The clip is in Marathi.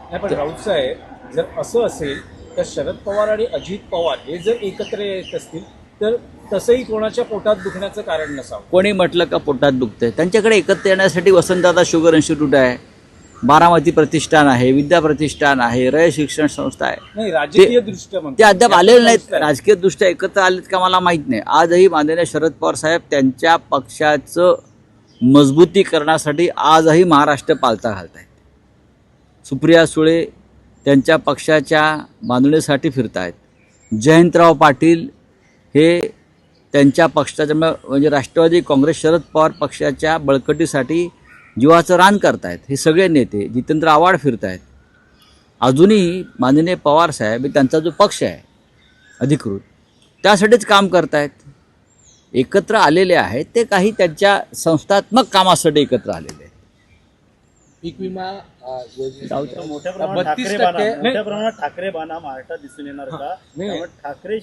नाही पण राऊत साहेब, जर असं असेल तर शरद पवार आणि अजित पवार हे जर एकत्र येत असतील तर तसंही कोणाच्या पोटात दुखण्याचं कारण नसावं. कोणी म्हटलं का पोटात दुखतंय? त्यांच्याकडे एकत्र येण्यासाठी वसंतदादा शुगर इन्स्टिट्यूट आहे, बारामती प्रतिष्ठान आहे, विद्या प्रतिष्ठान आहे, रय शिक्षण संस्था आहे. नाही राजकीय दृष्ट्या म्हणतो. ते अद्याप आलेले नाहीत. संस्था आहे. राजकीय दृष्ट्या एकत्र आलेत का मला माहीत नाही. आजही माननीय शरद पवार साहेब त्यांच्या पक्षाचं मजबूतीकरणासाठी आजही महाराष्ट्र पालथा घालत आहेत. सुप्रिया सुळे त्यांच्या पक्षाच्या बांधणीसाठी फिरत आहेत. जयंतराव पाटील हे त्यांच्या पक्षाच्या म्हणजे राष्ट्रवादी काँग्रेस शरद पवार पक्षाच्या बळकटीसाठी जीवाचं रान करतायत. हे सगळे नेते जितेंद्र आव्हाड फिरत आहेत. अजूनही माननीय पवार साहेब त्यांचा जो पक्ष आहे अधिकृत त्यासाठीच काम करतायत. एकत्र आलेले आहेत ते काही त्यांच्या संस्थात्मक कामासाठी एकत्र आलेले आहेत. पीक विमा जाऊ द्या. मोठ्या 32% प्रमाणात ठाकरे बाणा महाराष्ट्रात दिसून येणार का? नाही. त्यामुळे ठाकरे